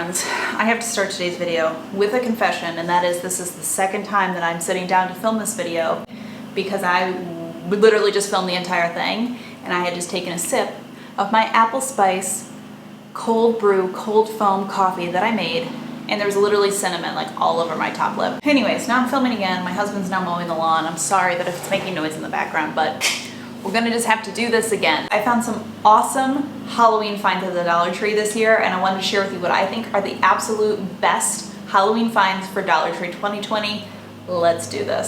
friends. I have to start today's video with a confession, and that is this is the second time that I'm sitting down to film this video because I literally just filmed the entire thing and I had just taken a sip of my apple spice cold brew cold foam coffee that I made, and there was literally cinnamon like all over my top lip. Anyways, now I'm filming again. My husband's now mowing the lawn. I'm sorry that if it's making noise in the background, but we're gonna just have to do this again. I found some awesome Halloween finds at the Dollar Tree this year, and I wanted to share with you what I think are the absolute best Halloween finds for Dollar Tree 2020. Let's do this.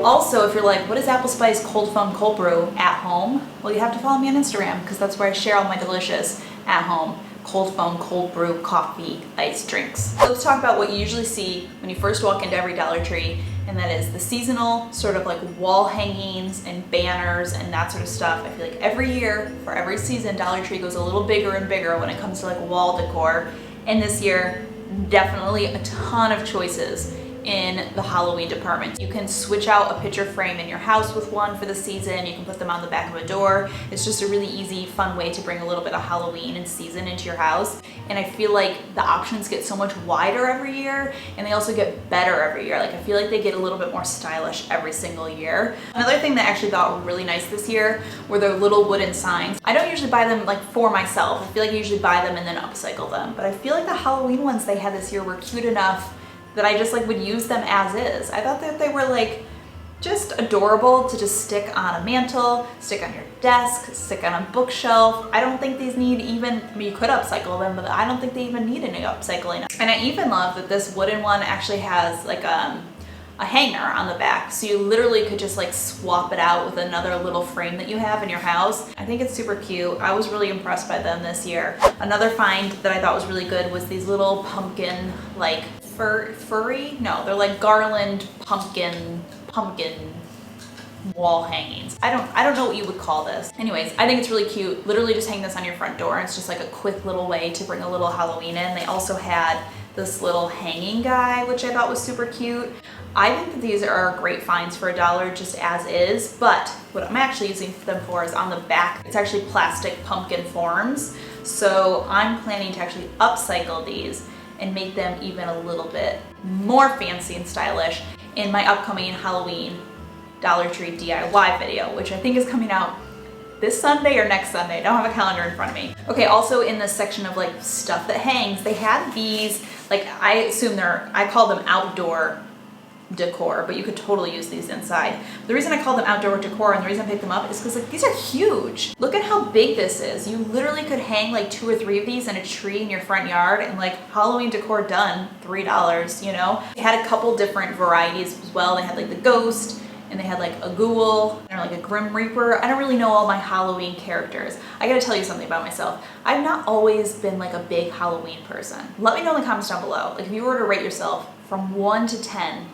Also, if you're like, what is apple spice cold foam cold brew at home? Well, you have to follow me on Instagram because that's where I share all my delicious at home cold foam cold brew coffee iced drinks. Let's talk about what you usually see when you first walk into every Dollar Tree, and that is the seasonal sort of like wall hangings and banners and that sort of stuff. I feel like every year for every season Dollar Tree goes a little bigger and bigger when it comes to like wall decor, and this year definitely a ton of choices in the Halloween department. You can switch out a picture frame in your house with one for the season. You can put them on the back of a door. It's just a really easy, fun way to bring a little bit of Halloween and season into your house. And I feel like the options get so much wider every year, and they also get better every year. Like I feel like they get a little bit more stylish every single year. Another thing that I actually thought were really nice this year were their little wooden signs. I don't usually buy them like for myself. I feel like I usually buy them and then upcycle them. But I feel like the Halloween ones they had this year were cute enough that I just like would use them as is. I thought that they were like just adorable to just stick on a mantle, stick on your desk, stick on a bookshelf. I don't think these need even, I mean you could upcycle them, but I don't think they even need any upcycling. And I even love that this wooden one actually has like a hanger on the back, so you literally could just like swap it out with another little frame that you have in your house. I think it's super cute. I was really impressed by them this year. Another find that I thought was really good was these little pumpkin like furry? No, they're like garland pumpkin wall hangings. I don't know what you would call this. Anyways, I think it's really cute. Literally just hang this on your front door, and it's just like a quick little way to bring a little Halloween in. They also had this little hanging guy, which I thought was super cute. I think that these are great finds for $1 just as is, but what I'm actually using them for is on the back. It's actually plastic pumpkin forms. So I'm planning to actually upcycle these and make them even a little bit more fancy and stylish in my upcoming Halloween Dollar Tree DIY video, which I think is coming out this Sunday or next Sunday. I don't have a calendar in front of me. Okay, also in this section of like stuff that hangs, they had these, like I assume I call them outdoor decor, but you could totally use these inside. The reason I call them outdoor decor and the reason I picked them up is because like these are huge. Look at how big this is. You literally could hang like 2 or 3 of these in a tree in your front yard, and like Halloween decor done, $3, you know? They had a couple different varieties as well. They had like the ghost, and they had like a ghoul, and like a grim reaper. I don't really know all my Halloween characters. I gotta tell you something about myself. I've not always been like a big Halloween person. Let me know in the comments down below. Like if you were to rate yourself from 1 to 10,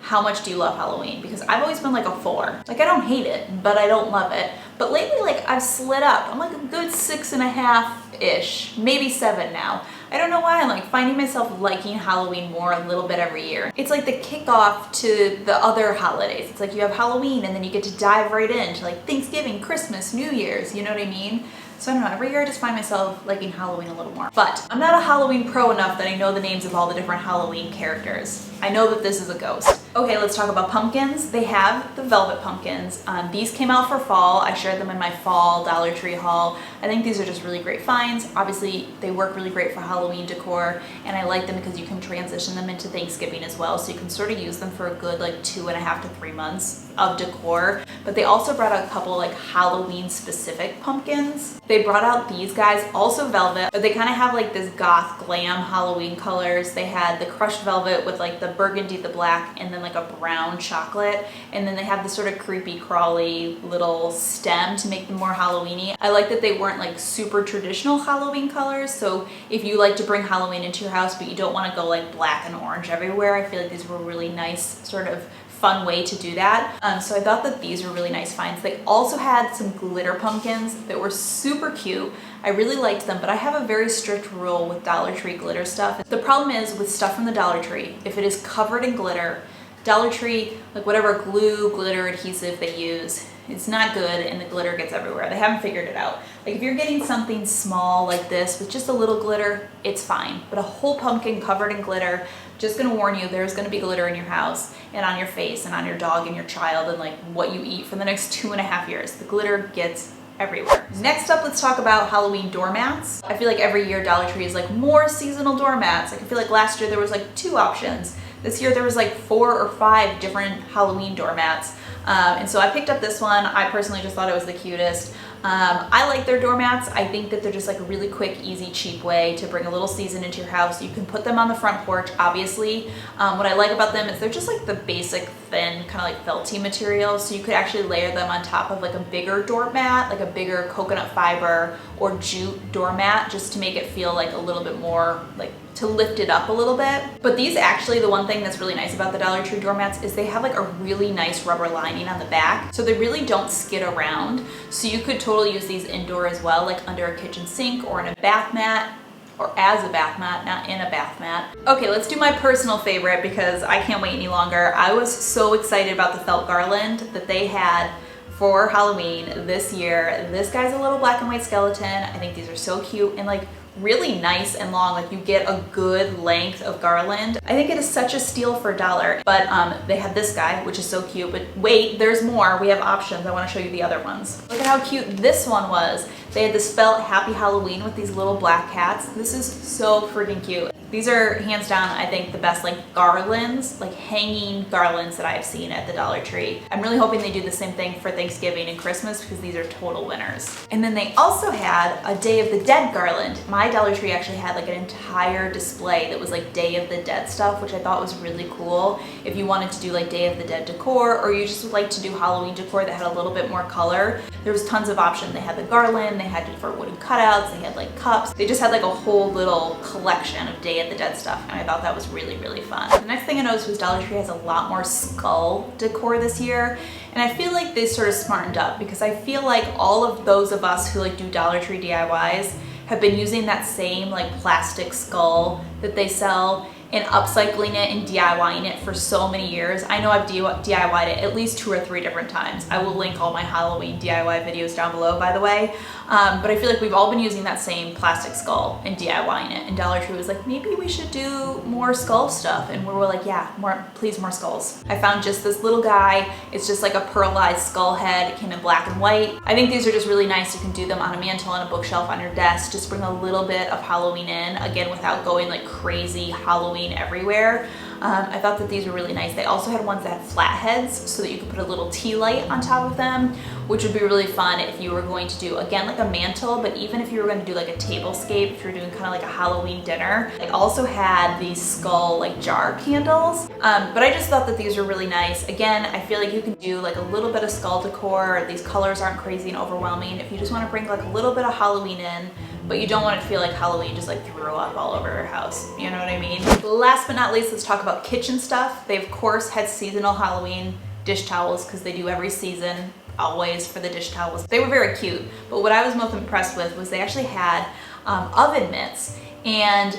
how much do you love Halloween? Because I've always been like a 4. Like I don't hate it, but I don't love it. But lately, like I've slid up. I'm like a good 6.5-ish, maybe 7 now. I don't know why I'm like finding myself liking Halloween more a little bit every year. It's like the kickoff to the other holidays. It's like you have Halloween and then you get to dive right into like Thanksgiving, Christmas, New Year's, you know what I mean? So I don't know, every year I just find myself liking Halloween a little more. But I'm not a Halloween pro enough that I know the names of all the different Halloween characters. I know that this is a ghost. Okay, let's talk about pumpkins. They have the velvet pumpkins. These came out for fall. I shared them in my fall Dollar Tree haul. I think these are just really great finds. Obviously, they work really great for Halloween decor, and I like them because you can transition them into Thanksgiving as well, so you can sort of use them for a good like 2.5 to 3 months of decor. But they also brought out a couple like Halloween specific pumpkins. They brought out these guys, also velvet, but they kind of have like this goth glam Halloween colors. They had the crushed velvet with like the burgundy, the black, and then like a brown chocolate, and then they have this sort of creepy crawly little stem to make them more Halloweeny. I like that they weren't like super traditional Halloween colors, so if you like to bring Halloween into your house but you don't want to go like black and orange everywhere, I feel like these were a really nice sort of fun way to do that. So I thought that these were really nice finds. They also had some glitter pumpkins that were super cute. I really liked them, but I have a very strict rule with Dollar Tree glitter stuff. The problem is with stuff from the Dollar Tree, if it is covered in glitter, Dollar Tree, like whatever glue, glitter, adhesive they use, it's not good and the glitter gets everywhere. They haven't figured it out. Like if you're getting something small like this with just a little glitter, it's fine. But a whole pumpkin covered in glitter, just gonna warn you, there's gonna be glitter in your house and on your face and on your dog and your child and like what you eat for the next 2.5 years. The glitter gets everywhere. Next up, let's talk about Halloween doormats. I feel like every year Dollar Tree is like more seasonal doormats. Like I feel like last year there was like 2 options. This year there was like 4 or 5 different Halloween doormats. And so I picked up this one. I personally just thought it was the cutest. I like their doormats. I think that they're just like a really quick, easy, cheap way to bring a little season into your house. You can put them on the front porch, obviously. What I like about them is they're just like the basic thin, kind of like felty material. So you could actually layer them on top of like a bigger doormat, like a bigger coconut fiber or jute doormat, just to make it feel like a little bit more like to lift it up a little bit. But these actually, the one thing that's really nice about the Dollar Tree doormats is they have like a really nice rubber lining on the back. So they really don't skid around. So you could totally use these indoor as well, like under a kitchen sink or in a bath mat, or as a bath mat, not in a bath mat. Okay, let's do my personal favorite because I can't wait any longer. I was so excited about the felt garland that they had for Halloween this year. This guy's a little black and white skeleton. I think these are so cute and like really nice and long. Like you get a good length of garland. I think it is such a steal for $1. But they have this guy, which is so cute. But wait, there's more. We have options. I want to show you the other ones. Look at how cute this one was. They had this felt Happy Halloween with these little black cats. This is so freaking cute. These are hands down, I think, the best like garlands, like hanging garlands that I've seen at the Dollar Tree. I'm really hoping they do the same thing for Thanksgiving and Christmas because these are total winners. And then they also had a Day of the Dead garland. My Dollar Tree actually had like an entire display that was like Day of the Dead stuff, which I thought was really cool. If you wanted to do like Day of the Dead decor, or you just would like to do Halloween decor that had a little bit more color, there was tons of options. They had the garland, they had different wooden cutouts, they had like cups. They just had like a whole little collection of Day of the Dead stuff, and I thought that was really, really fun. The next thing I noticed was Dollar Tree has a lot more skull decor this year, and I feel like they sort of smartened up because I feel like all of those of us who like do Dollar Tree DIYs have been using that same like plastic skull that they sell and upcycling it and DIYing it for so many years. I know I've DIY'd it at least 2 or 3 different times. I will link all my Halloween DIY videos down below, by the way. But I feel like we've all been using that same plastic skull and DIYing it. And Dollar Tree was like, maybe we should do more skull stuff. And we were like, yeah, please more skulls. I found just this little guy. It's just like a pearlized skull head. It came in black and white. I think these are just really nice. You can do them on a mantle, on a bookshelf, on your desk. Just bring a little bit of Halloween in, again, without going like crazy Halloween everywhere. I thought that these were really nice. They also had ones that had flat heads so that you could put a little tea light on top of them, which would be really fun if you were going to do, again, like a mantle, but even if you were going to do like a tablescape, if you're doing kind of like a Halloween dinner. They also had these skull like jar candles, but I just thought that these were really nice. Again, I feel like you can do like a little bit of skull decor. These colors aren't crazy and overwhelming. If you just want to bring like a little bit of Halloween in, but you don't want it to feel like Halloween just like threw up all over your house. You know what I mean? Last but not least, let's talk about kitchen stuff. They of course had seasonal Halloween dish towels because they do every season, always, for the dish towels. They were very cute, but what I was most impressed with was they actually had oven mitts, and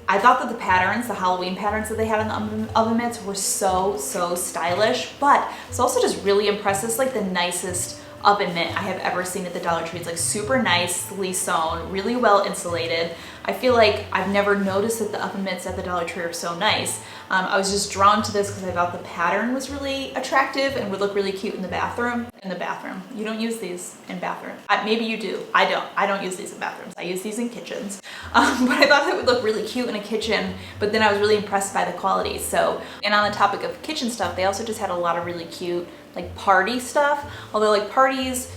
I thought that the patterns, the Halloween patterns that they had in the oven mitts were so stylish, but it's also just really impressive. It's like the nicest oven mitt I have ever seen at the Dollar Tree. It's like super nicely sewn, really well insulated. I feel like I've never noticed that the oven mitts at the Dollar Tree are so nice. I was just drawn to this because I thought the pattern was really attractive and would look really cute in the bathroom. You don't use these in bathrooms. Maybe you do. I don't use these in bathrooms. I use these in kitchens. But I thought it would look really cute in a kitchen, but then I was really impressed by the quality. So, and on the topic of kitchen stuff, they also just had a lot of really cute like party stuff. Although like parties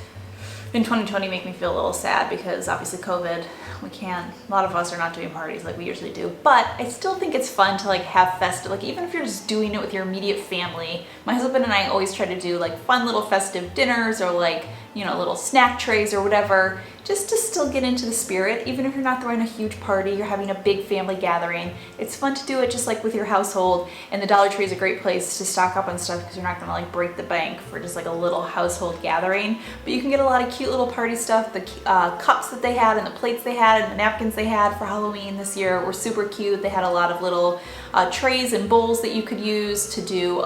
in 2020 make me feel a little sad because obviously COVID, a lot of us are not doing parties like we usually do, but I still think it's fun to like have festive, like even if you're just doing it with your immediate family. My husband and I always try to do like fun little festive dinners or like you know, little snack trays or whatever, just to still get into the spirit. Even if you're not throwing a huge party, you're having a big family gathering, it's fun to do it just like with your household. And the Dollar Tree is a great place to stock up on stuff because you're not gonna like break the bank for just like a little household gathering. But you can get a lot of cute little party stuff. The cups that they had and the plates they had and the napkins they had for Halloween this year were super cute. They had a lot of little trays and bowls that you could use to do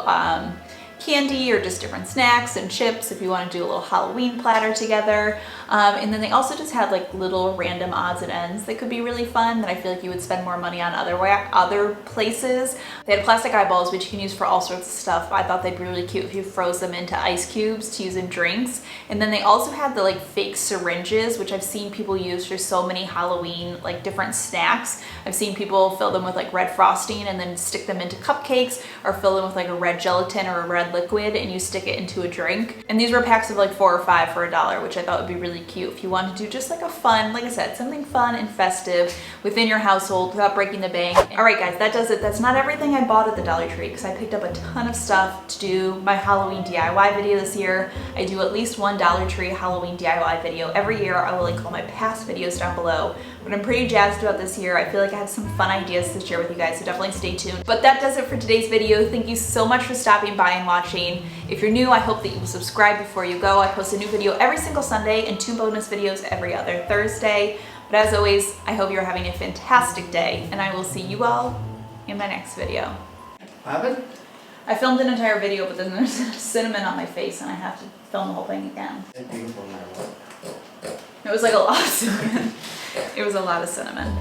candy or just different snacks and chips if you want to do a little Halloween platter together. And then they also just had like little random odds and ends that could be really fun that I feel like you would spend more money on other places. They had plastic eyeballs which you can use for all sorts of stuff. I thought they'd be really cute if you froze them into ice cubes to use in drinks. And then they also had the like fake syringes, which I've seen people use for so many Halloween like different snacks. I've seen people fill them with like red frosting and then stick them into cupcakes, or fill them with like a red gelatin or a red liquid and you stick it into a drink. And these were packs of like 4 or 5 for $1, which I thought would be really cute if you want to do just like a fun, like I said, something fun and festive within your household without breaking the bank. All right guys, that does it. That's not everything I bought at the Dollar Tree because I picked up a ton of stuff to do my Halloween DIY video this year. I do at least one Dollar Tree Halloween DIY video every year. I will link all my past videos down below, but I'm pretty jazzed about this year. I feel like I have some fun ideas to share with you guys, so definitely stay tuned. But that does it for today's video. Thank you so much for stopping by and watching. If you're new, I hope that you will subscribe before you go. I post a new video every single Sunday and 2 bonus videos every other Thursday. But as always, I hope you're having a fantastic day, and I will see you all in my next video. What happened? I filmed an entire video, but then there's cinnamon on my face, and I have to film the whole thing again. It's beautiful no matter what. It was like a lot of cinnamon. It was a lot of cinnamon.